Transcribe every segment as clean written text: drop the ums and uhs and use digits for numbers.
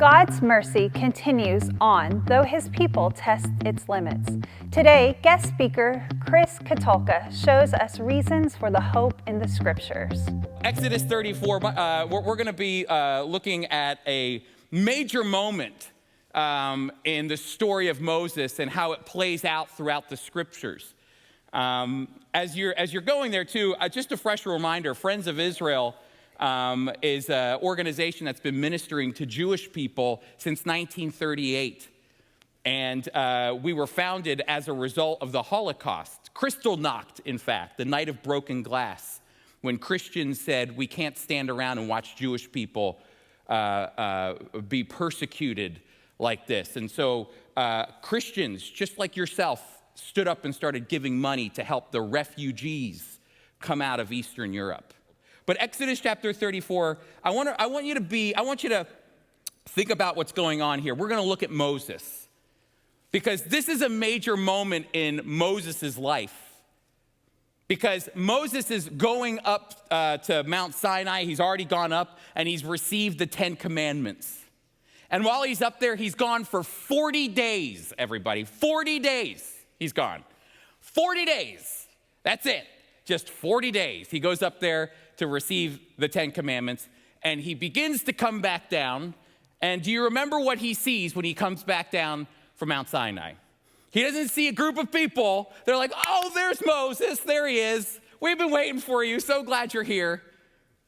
God's mercy continues on, though his people test its limits. Today, guest speaker Chris Katulka shows us reasons for the hope in the scriptures. Exodus 34, we're going to be looking at a major moment in the story of Moses and how it plays out throughout the scriptures. As you're going there too, just a fresh reminder, Friends of Israel is an organization that's been ministering to Jewish people since 1938. And we were founded as a result of the Holocaust. Kristallnacht, in fact, the night of broken glass, when Christians said we can't stand around and watch Jewish people be persecuted like this. And so Christians, just like yourself, stood up and started giving money to help the refugees come out of Eastern Europe. But Exodus chapter 34, I want you to think about what's going on here. We're going to look at Moses, because this is a major moment in Moses' life. Because Moses is going up to Mount Sinai. He's already gone up, and he's received the 10 Commandments. And while he's up there, he's gone for 40 days, everybody. 40 days he's gone. 40 days. That's it. Just 40 days. He goes up there to receive the 10 Commandments, and he begins to come back down. And do you remember what he sees when he comes back down from Mount Sinai? He doesn't see a group of people. They're like, oh, there's Moses. There he is. We've been waiting for you. So glad you're here.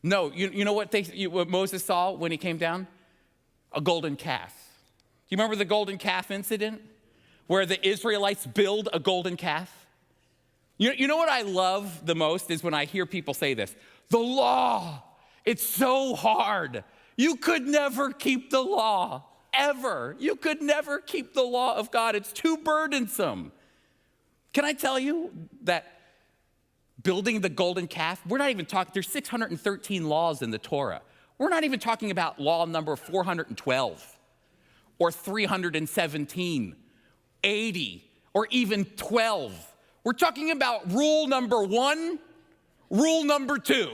No, you know what Moses saw when he came down? A golden calf. Do you remember the golden calf incident where the Israelites build a golden calf? You know what I love the most is when I hear people say this. The law, it's so hard. You could never keep the law, ever. You could never keep the law of God. It's too burdensome. Can I tell you that building the golden calf, we're not even talking, there's 613 laws in the Torah. We're not even talking about law number 412 or 317, 80, or even 12. We're talking about rule number 1, rule number 2.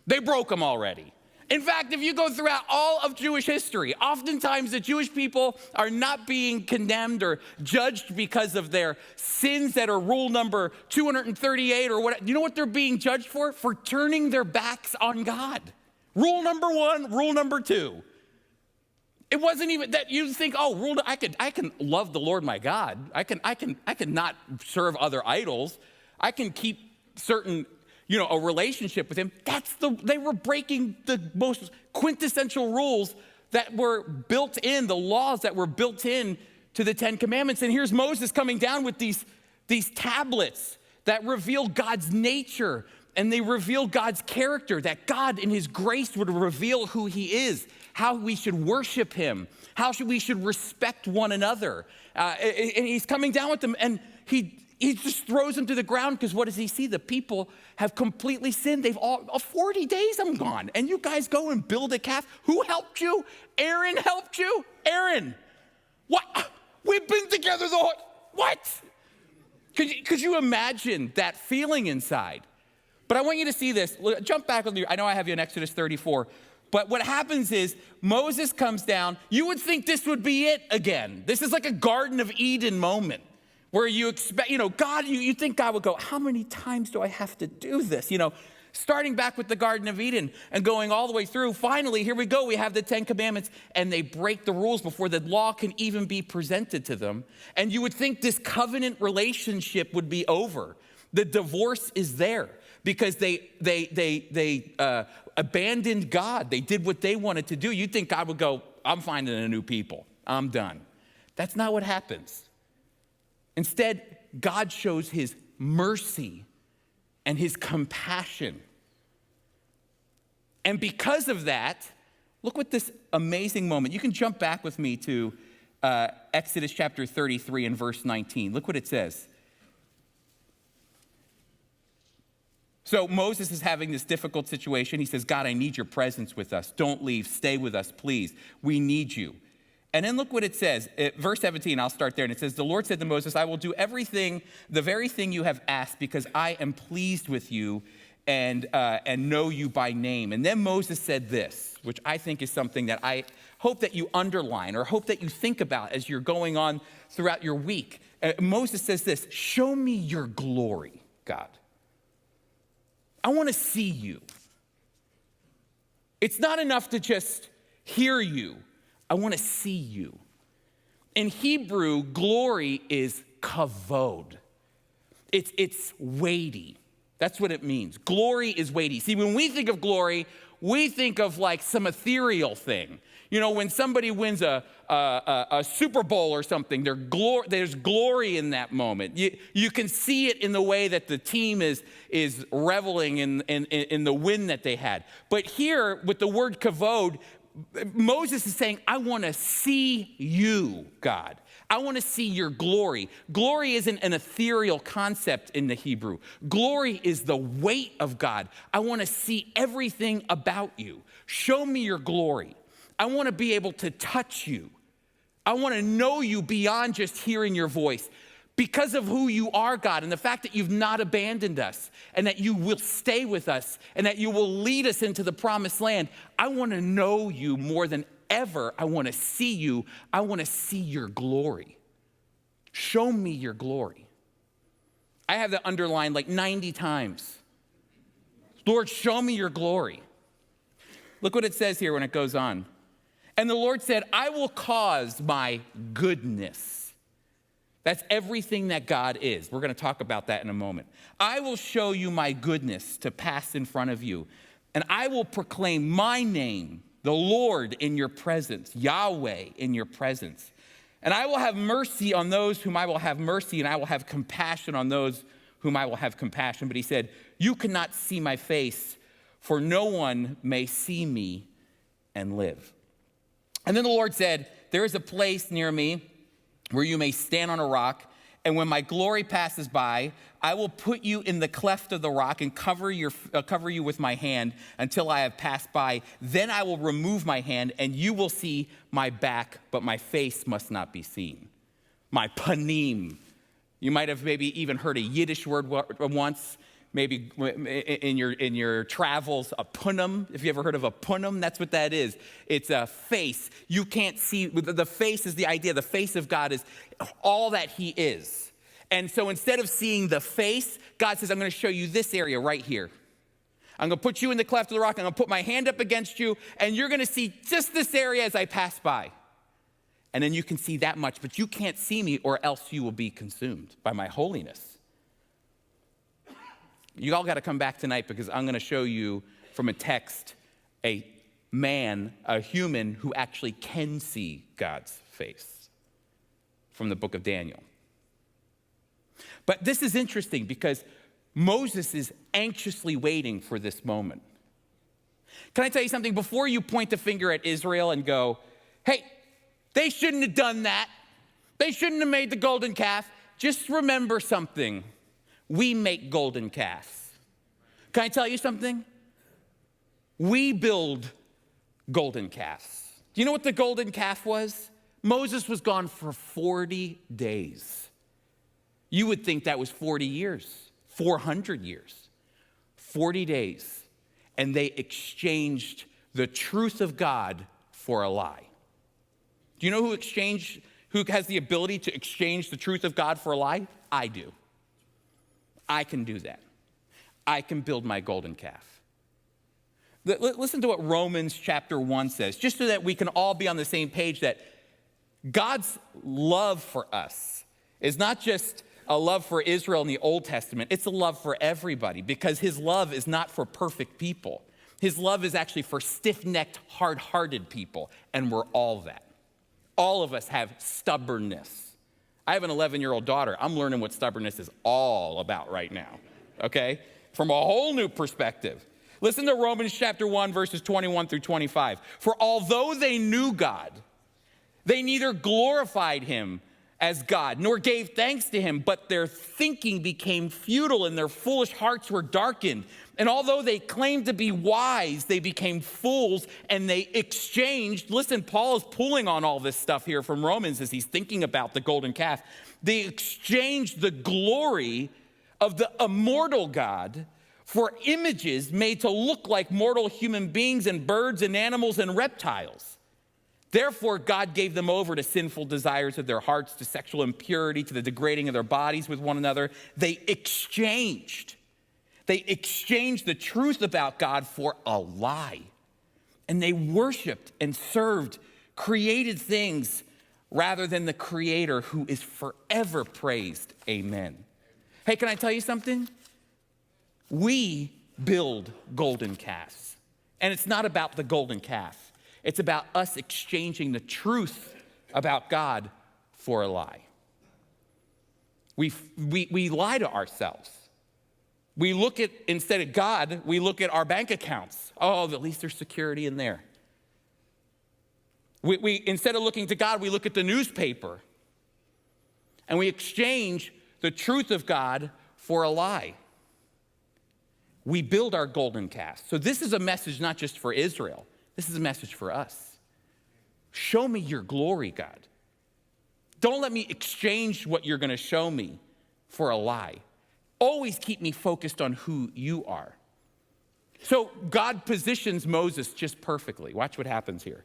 They broke them already. In fact, if you go throughout all of Jewish history, oftentimes the Jewish people are not being condemned or judged because of their sins that are rule number 238 or what. You know what they're being judged for? For turning their backs on God. Rule number 1, rule number 2. It wasn't even that you think, oh, I can love the Lord my God. I can not serve other idols. I can keep certain, a relationship with him. They were breaking the most quintessential rules that were built in, the laws that were built in to the 10 Commandments. And here's Moses coming down with these tablets that reveal God's nature, and they reveal God's character, that God in his grace would reveal who he is, how we should worship him, we should respect one another. And he's coming down with them, and he just throws them to the ground, because what does he see? The people have completely sinned. 40 days I'm gone, and you guys go and build a calf. Who helped you? Aaron helped you? Aaron, what? We've been together the whole, what? Could you imagine that feeling inside? But I want you to see this. Jump back on I know I have you in Exodus 34. But what happens is Moses comes down. You would think this would be it again. This is like a Garden of Eden moment where you expect, God, you think God would go, how many times do I have to do this? Starting back with the Garden of Eden and going all the way through. Finally, here we go. We have the 10 Commandments, and they break the rules before the law can even be presented to them. And you would think this covenant relationship would be over. The divorce is there, because they abandoned God. They did what they wanted to do. You'd think God would go, I'm finding a new people. I'm done. That's not what happens. Instead, God shows his mercy and his compassion. And because of that, look what this amazing moment. You can jump back with me to Exodus chapter 33 and verse 19. Look what it says. So Moses is having this difficult situation. He says, God, I need your presence with us. Don't leave. Stay with us, please. We need you. And then look what it says. Verse 17, I'll start there. And it says, the Lord said to Moses, I will do everything, the very thing you have asked, because I am pleased with you and know you by name. And then Moses said this, which I think is something that I hope that you underline or hope that you think about as you're going on throughout your week. Moses says this, show me your glory, God. I want to see you. It's not enough to just hear you. I want to see you. In Hebrew, glory is kavod. It's weighty. That's what it means. Glory is weighty. See, when we think of glory, we think of like some ethereal thing. You know, when somebody wins a Super Bowl or something, there's glory in that moment. You can see it in the way that the team is reveling in the win that they had. But here, with the word kavod, Moses is saying, I want to see you, God. I want to see your glory. Glory isn't an ethereal concept in the Hebrew. Glory is the weight of God. I want to see everything about you. Show me your glory. I want to be able to touch you. I want to know you beyond just hearing your voice. Because of who you are, God, and the fact that you've not abandoned us, and that you will stay with us, and that you will lead us into the promised land, I want to know you more than ever. I want to see you. I want to see your glory. Show me your glory. I have that underlined like 90 times. Lord, show me your glory. Look what it says here when it goes on. And the Lord said, I will cause my goodness. That's everything that God is. We're going to talk about that in a moment. I will show you my goodness to pass in front of you, and I will proclaim my name, the Lord, in your presence, Yahweh in your presence. And I will have mercy on those whom I will have mercy, and I will have compassion on those whom I will have compassion. But he said, you cannot see my face, for no one may see me and live. And then the Lord said, there is a place near me where you may stand on a rock, and when my glory passes by, I will put you in the cleft of the rock and cover you with my hand until I have passed by. Then I will remove my hand, and you will see my back, but my face must not be seen. My panim. You might have maybe even heard a Yiddish word once, maybe in your travels, a punim. If you ever heard of a punim, that's what that is. It's a face. You can't see, the face is the idea. The face of God is all that he is. And so instead of seeing the face, God says, I'm going to show you this area right here. I'm going to put you in the cleft of the rock. I'm going to put my hand up against you, and you're going to see just this area as I pass by. And then you can see that much, but you can't see me, or else you will be consumed by my holiness. You all got to come back tonight, because I'm going to show you from a text a man, a human who actually can see God's face from the book of Daniel. But this is interesting because Moses is anxiously waiting for this moment. Can I tell you something? Before you point the finger at Israel and go, hey, they shouldn't have done that. They shouldn't have made the golden calf. Just remember something. We make golden calves. Can I tell you something? We build golden calves. Do you know what the golden calf was? Moses was gone for 40 days. You would think that was 40 years, 400 years, 40 days. And they exchanged the truth of God for a lie. Do you know who has the ability to exchange the truth of God for a lie? I do. I can do that. I can build my golden calf. Listen to what Romans chapter 1 says, just so that we can all be on the same page, that God's love for us is not just a love for Israel in the Old Testament, it's a love for everybody, because his love is not for perfect people. His love is actually for stiff-necked, hard-hearted people, and we're all that. All of us have stubbornness. I have an 11-year-old daughter. I'm learning what stubbornness is all about right now, okay? From a whole new perspective. Listen to Romans chapter 1, verses 21 through 25. For although they knew God, they neither glorified him as God, nor gave thanks to him, but their thinking became futile and their foolish hearts were darkened. And although they claimed to be wise, they became fools and they exchanged. Listen, Paul is pulling on all this stuff here from Romans as he's thinking about the golden calf. They exchanged the glory of the immortal God for images made to look like mortal human beings and birds and animals and reptiles. Therefore, God gave them over to sinful desires of their hearts, to sexual impurity, to the degrading of their bodies with one another. They exchanged the truth about God for a lie. And they worshiped and served created things rather than the Creator who is forever praised. Amen. Hey, can I tell you something? We build golden calves. And it's not about the golden calf. It's about us exchanging the truth about God for a lie. We lie to ourselves. We look at, instead of God, we look at our bank accounts. Oh, at least there's security in there. We instead of looking to God, we look at the newspaper. And we exchange the truth of God for a lie. We build our golden calf. So this is a message not just for Israel. This is a message for us. Show me your glory, God. Don't let me exchange what you're going to show me for a lie. Always keep me focused on who you are. So God positions Moses just perfectly. Watch what happens here.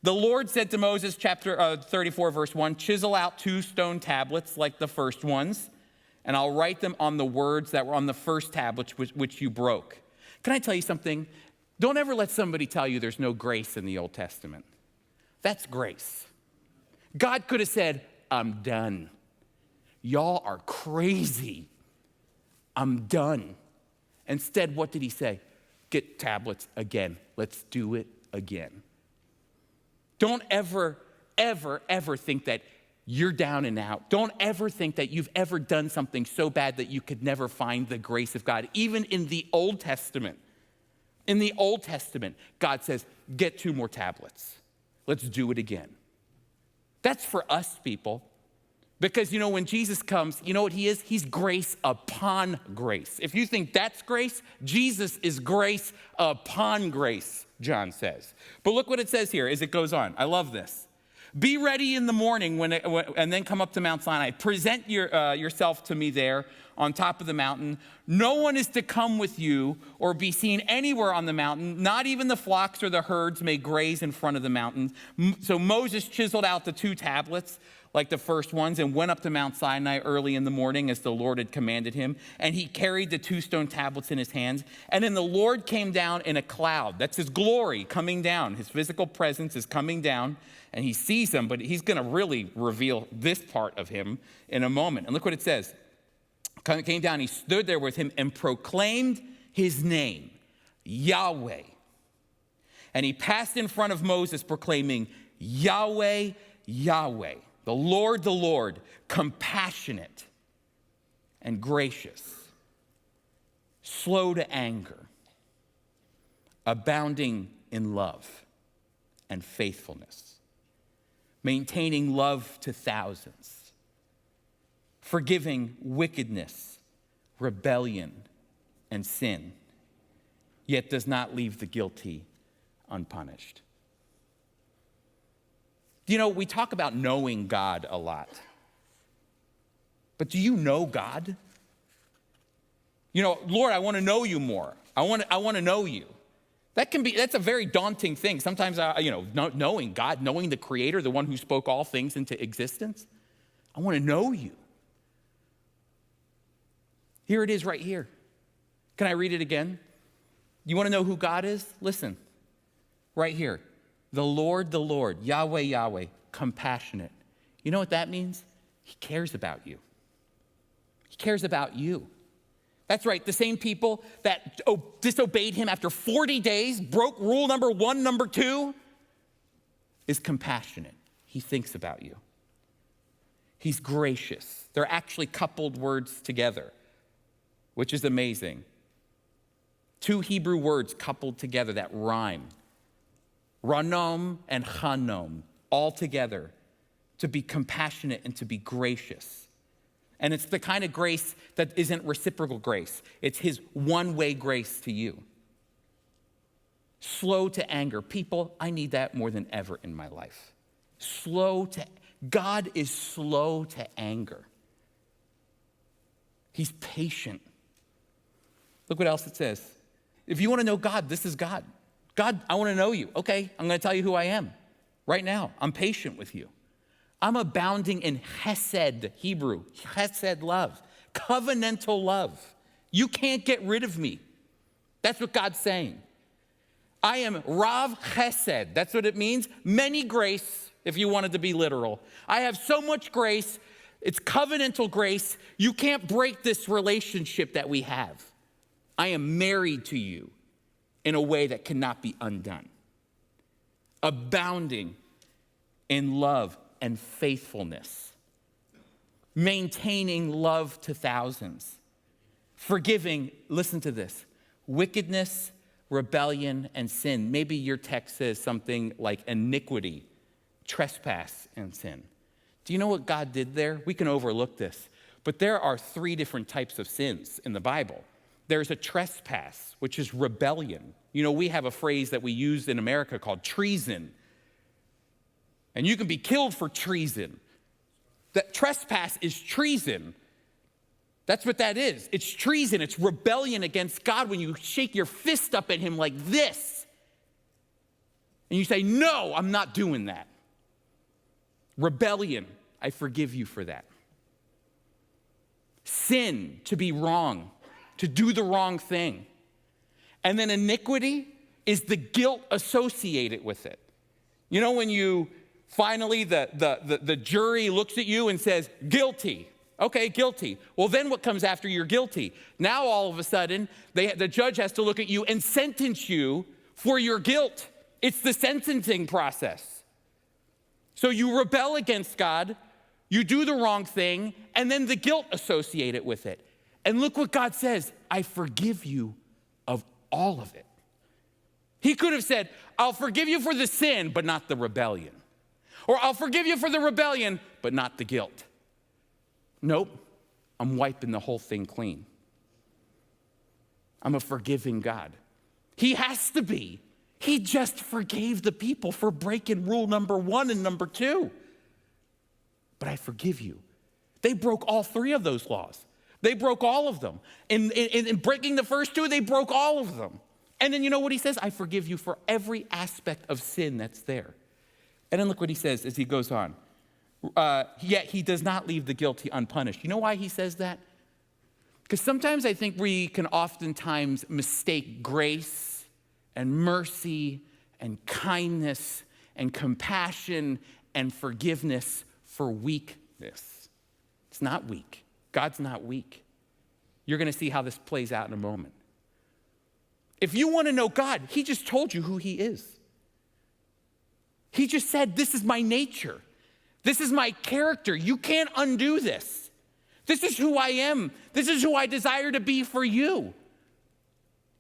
The Lord said to Moses, chapter 34, verse 1, chisel out 2 stone tablets like the first ones, and I'll write them on the words that were on the first tablets which you broke. Can I tell you something? Don't ever let somebody tell you there's no grace in the Old Testament. That's grace. God could have said, I'm done. Y'all are crazy. I'm done. Instead, what did he say? Get tablets again. Let's do it again. Don't ever, ever, ever think that you're down and out. Don't ever think that you've ever done something so bad that you could never find the grace of God. Even in the Old Testament, God says, get 2 more tablets. Let's do it again. That's for us, people. Because, when Jesus comes, you know what he is? He's grace upon grace. If you think that's grace, Jesus is grace upon grace, John says. But look what it says here as it goes on. I love this. Be ready in the morning and then come up to Mount Sinai. Present yourself to me there on top of the mountain. No one is to come with you or be seen anywhere on the mountain. Not even the flocks or the herds may graze in front of the mountain. So Moses chiseled out the 2 tablets like the first ones and went up to Mount Sinai early in the morning as the Lord had commanded him. And he carried the 2 stone tablets in his hands. And then the Lord came down in a cloud. That's his glory coming down. His physical presence is coming down. And he sees him, but he's going to really reveal this part of him in a moment. And look what it says. Came down, he stood there with him and proclaimed his name, Yahweh. And he passed in front of Moses proclaiming, Yahweh, Yahweh, the Lord, compassionate and gracious, slow to anger, abounding in love and faithfulness, maintaining love to thousands, forgiving wickedness, rebellion, and sin, yet does not leave the guilty unpunished. We talk about knowing God a lot. But do you know God? Lord, I want to know you more. I want to know you. That's a very daunting thing. Sometimes, knowing God, knowing the Creator, the one who spoke all things into existence. I want to know you. Here it is right here. Can I read it again? You want to know who God is? Listen, right here. The Lord, Yahweh, Yahweh, compassionate. You know what that means? He cares about you. He cares about you. That's right, the same people that disobeyed him after 40 days, broke rule number 1, number 2, is compassionate. He thinks about you. He's gracious. They're actually coupled words together, which is amazing. 2 Hebrew words coupled together that rhyme. Ranom and Chanom, all together, to be compassionate and to be gracious. And it's the kind of grace that isn't reciprocal grace. It's his one-way grace to you. Slow to anger. People, I need that more than ever in my life. God is slow to anger. He's patient. Look what else it says. If you want to know God, this is God. God, I want to know you. Okay, I'm going to tell you who I am right now. I'm patient with you. I'm abounding in Hesed, Hebrew, Hesed love, covenantal love. You can't get rid of me. That's what God's saying. I am Rav Chesed. That's what it means. Many grace, if you wanted to be literal. I have so much grace. It's covenantal grace. You can't break this relationship that we have. I am married to you in a way that cannot be undone. Abounding in love and faithfulness. Maintaining love to thousands. Forgiving, listen to this, wickedness, rebellion, and sin. Maybe your text says something like iniquity, trespass, and sin. Do you know what God did there? We can overlook this, but there are 3 different types of sins in the Bible. There's a trespass, which is rebellion. You know, we have a phrase that we use in America called treason. And you can be killed for treason. That trespass is treason. That's what that is. It's treason. It's rebellion against God when you shake your fist up at him like this. And you say, no, I'm not doing that. Rebellion, I forgive you for that. Sin, to be wrong, to do the wrong thing. And then iniquity is the guilt associated with it. You know, when you finally, the jury looks at you and says, guilty. Okay, guilty. Well, then what comes after you're guilty? Now, all of a sudden, the judge has to look at you and sentence you for your guilt. It's the sentencing process. So you rebel against God, you do the wrong thing, and then the guilt associated with it. And look what God says, I forgive you of all of it. He could have said, I'll forgive you for the sin, but not the rebellion. Or I'll forgive you for the rebellion, but not the guilt. Nope, I'm wiping the whole thing clean. I'm a forgiving God. He has to be. He just forgave the people for breaking rule number 1 and number 2. But I forgive you. They broke all 3 of those laws. They broke all of them. In breaking the first 2, they broke all of them. And then you know what he says? I forgive you for every aspect of sin that's there. And then look what he says as he goes on. Yet he does not leave the guilty unpunished. You know why he says that? Because sometimes I think we can oftentimes mistake grace and mercy and kindness and compassion and forgiveness for weakness. It's not weak. God's not weak. You're going to see how this plays out in a moment. If you want to know God, he just told you who he is. He just said, this is my nature. This is my character. You can't undo this. This is who I am. This is who I desire to be for you.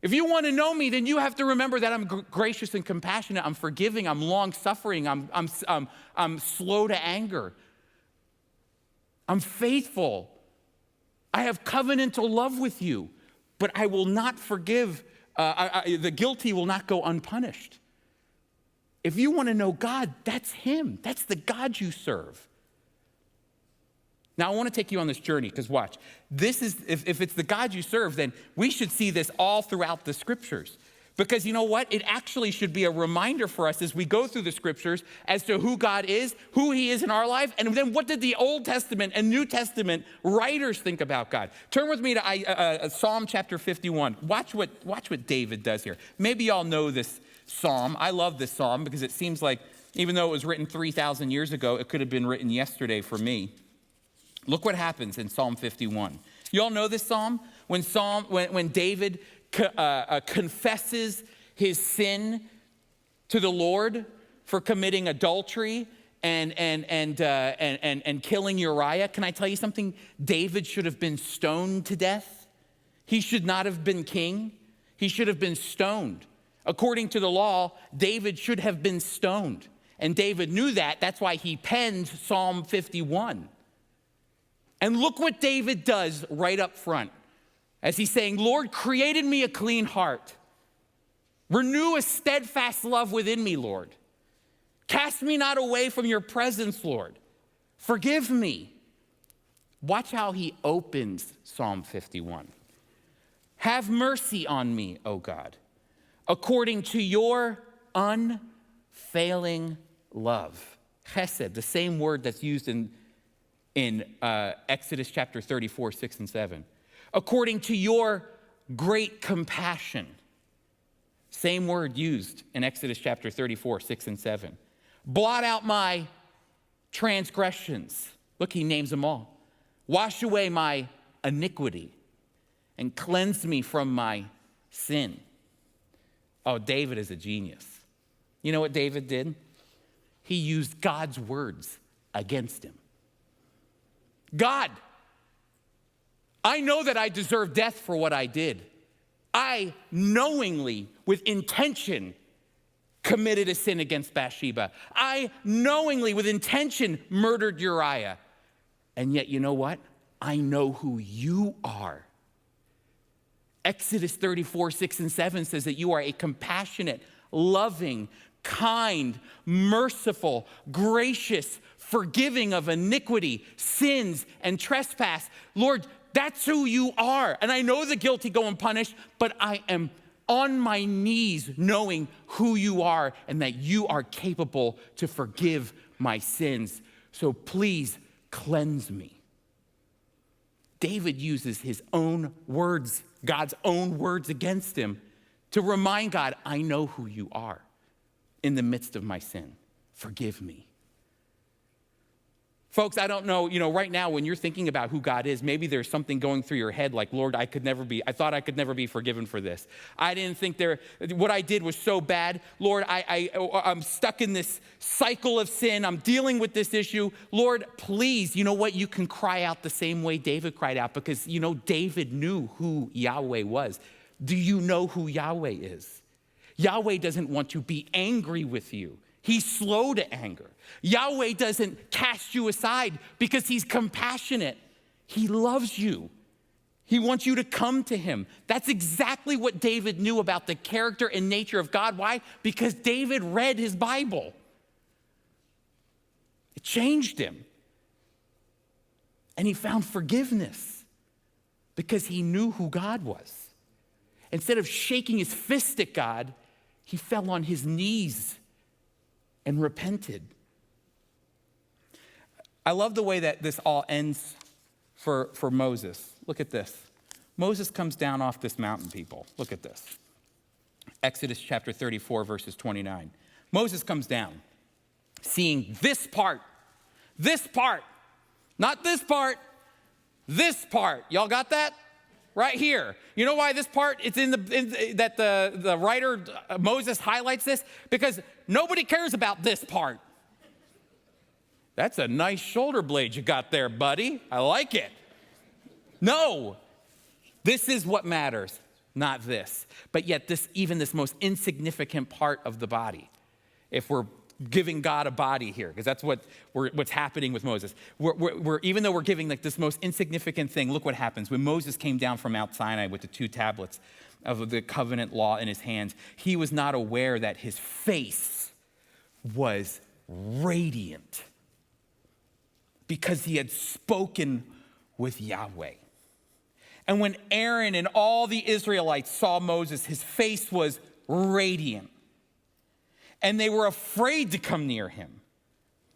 If you want to know me, then you have to remember that I'm gracious and compassionate. I'm forgiving. I'm long-suffering. I'm slow to anger. I'm faithful. I have covenantal love with you, but I will not forgive. The guilty will not go unpunished. If you want to know God, that's him. That's the God you serve. Now, I want to take you on this journey because watch. This is, if it's the God you serve, then we should see this all throughout the scriptures. Because you know what? It actually should be a reminder for us as we go through the scriptures as to who God is, who he is in our life, and then what did the Old Testament and New Testament writers think about God. Turn with me to Psalm chapter 51. Watch what David does here. Maybe y'all know this psalm. I love this psalm because it seems like even though it was written 3,000 years ago, it could have been written yesterday for me. Look what happens in Psalm 51. You all know this psalm? When David confesses his sin to the Lord for committing adultery and killing Uriah. Can I tell you something? David should have been stoned to death. He should not have been king. He should have been stoned. According to the law, David should have been stoned. And David knew that. That's why he penned Psalm 51. And look what David does right up front. As he's saying, Lord, create in me a clean heart. Renew a steadfast love within me, Lord. Cast me not away from your presence, Lord. Forgive me. Watch how he opens Psalm 51. Have mercy on me, O God, according to your unfailing love. Chesed, the same word that's used in Exodus chapter 34, 6 and 7. According to your great compassion. Same word used in Exodus chapter 34, 6 and 7. Blot out my transgressions. Look, he names them all. Wash away my iniquity and cleanse me from my sin. Oh, David is a genius. You know what David did? He used God's words against him. God, I know that I deserve death for what I did. I knowingly, with intention, committed a sin against Bathsheba. I knowingly, with intention, murdered Uriah. And yet, you know what? I know who you are. Exodus 34, 6 and 7 says that you are a compassionate, loving, kind, merciful, gracious, forgiving of iniquity, sins, and trespass. Lord, that's who you are. And I know the guilty go unpunished, but I am on my knees knowing who you are and that you are capable to forgive my sins. So please cleanse me. David uses his own words, God's own words against him, to remind God, I know who you are in the midst of my sin. Forgive me. Folks, I don't know, right now when you're thinking about who God is, maybe there's something going through your head like, Lord, I thought I could never be forgiven for this. I didn't think what I did was so bad. Lord, I'm stuck in this cycle of sin. I'm dealing with this issue. Lord, please, you know what? You can cry out the same way David cried out because, David knew who Yahweh was. Do you know who Yahweh is? Yahweh doesn't want to be angry with you. He's slow to anger. Yahweh doesn't cast you aside because he's compassionate. He loves you. He wants you to come to him. That's exactly what David knew about the character and nature of God. Why? Because David read his Bible. It changed him. And he found forgiveness because he knew who God was. Instead of shaking his fist at God, he fell on his knees and repented. I love the way that this all ends for Moses. Look at this. Moses comes down off this mountain, people. Look at this. Exodus chapter 34, verses 29. Moses comes down, seeing this part, not this part, this part. Y'all got that? Right here. You know why this part, it's that the writer, Moses, highlights this? Because nobody cares about this part. That's a nice shoulder blade you got there, buddy. I like it. No, this is what matters, not this. But yet even this most insignificant part of the body, if we're giving God a body here, because that's what's happening with Moses. Even though we're giving like this most insignificant thing, look what happens. When Moses came down from Mount Sinai with the 2 tablets of the covenant law in his hands, he was not aware that his face was radiant because he had spoken with Yahweh. And when Aaron and all the Israelites saw Moses, his face was radiant. And they were afraid to come near him.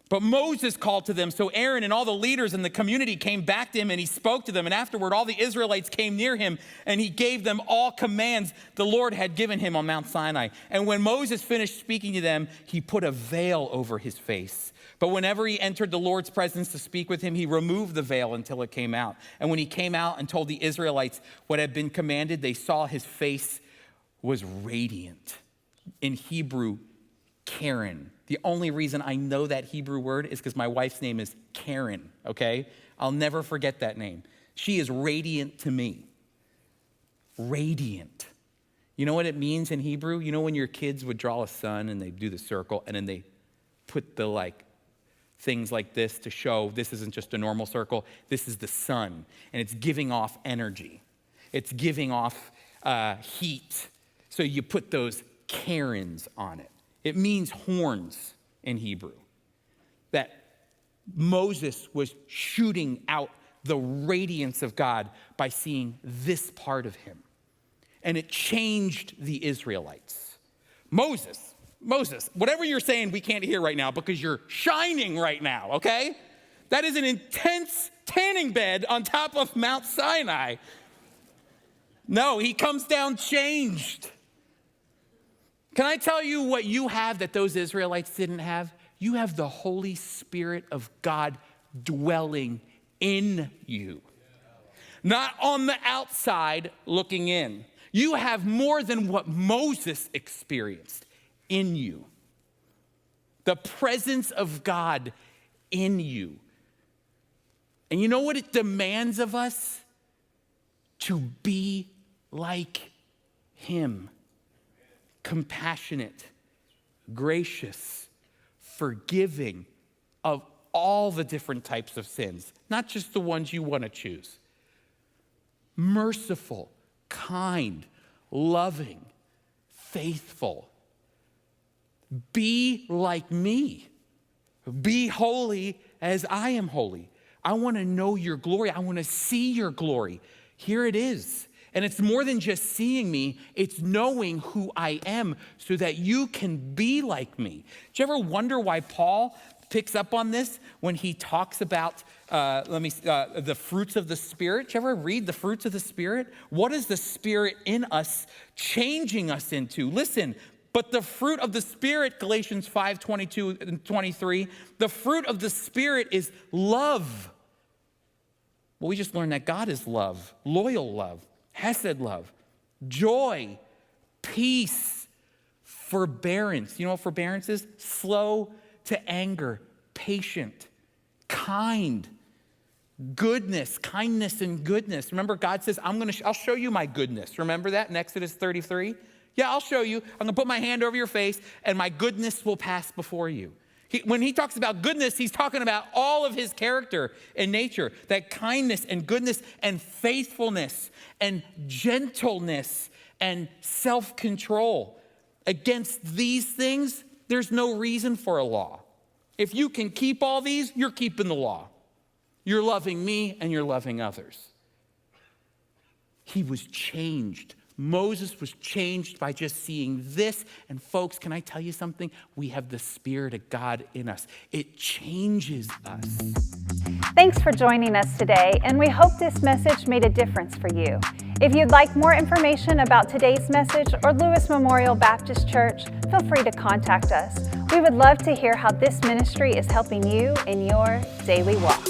But Moses called to them. So Aaron and all the leaders in the community came back to him and he spoke to them. And afterward, all the Israelites came near him and he gave them all commands the Lord had given him on Mount Sinai. And when Moses finished speaking to them, he put a veil over his face. But whenever he entered the Lord's presence to speak with him, he removed the veil until it came out. And when he came out and told the Israelites what had been commanded, they saw his face was radiant. In Hebrew, Karen. The only reason I know that Hebrew word is because my wife's name is Karen, okay? I'll never forget that name. She is radiant to me. Radiant. You know what it means in Hebrew? You know when your kids would draw a sun and they do the circle and then they put the things like this to show this isn't just a normal circle. This is the sun and it's giving off energy. It's giving off heat. So you put those Karens on it. It means horns in Hebrew. That Moses was shooting out the radiance of God by seeing this part of him. and it changed the Israelites. Moses, whatever you're saying we can't hear right now because you're shining right now, okay? That is an intense tanning bed on top of Mount Sinai. No, he comes down changed. Can I tell you what you have that those Israelites didn't have? You have the Holy Spirit of God dwelling in you. Not on the outside looking in. You have more than what Moses experienced in you. The presence of God in you. And you know what it demands of us? To be like him. Compassionate, gracious, forgiving of all the different types of sins, not just the ones you want to choose. Merciful, kind, loving, faithful. Be like me. Be holy as I am holy. I want to know your glory. I want to see your glory. Here it is. And it's more than just seeing me, it's knowing who I am so that you can be like me. Do you ever wonder why Paul picks up on this when he talks about the fruits of the Spirit? Do you ever read the fruits of the Spirit? What is the Spirit in us changing us into? Listen, but the fruit of the Spirit, Galatians 5:22 and 23, the fruit of the Spirit is love. Well, we just learned that God is love, loyal love, hesed love, joy, peace, forbearance. You know what forbearance is? Slow to anger, patient, kind, goodness, kindness and goodness. Remember, God says, I'll show you my goodness. Remember that in Exodus 33? Yeah, I'll show you. I'm going to put my hand over your face and my goodness will pass before you. When he talks about goodness, he's talking about all of his character and nature, that kindness and goodness and faithfulness and gentleness and self-control. Against these things, there's no reason for a law. If you can keep all these, you're keeping the law. You're loving me and you're loving others. He was changed. Moses was changed by just seeing this. And folks, can I tell you something? We have the Spirit of God in us. It changes us. Thanks for joining us today, and we hope this message made a difference for you. If you'd like more information about today's message or Lewis Memorial Baptist Church, feel free to contact us. We would love to hear how this ministry is helping you in your daily walk.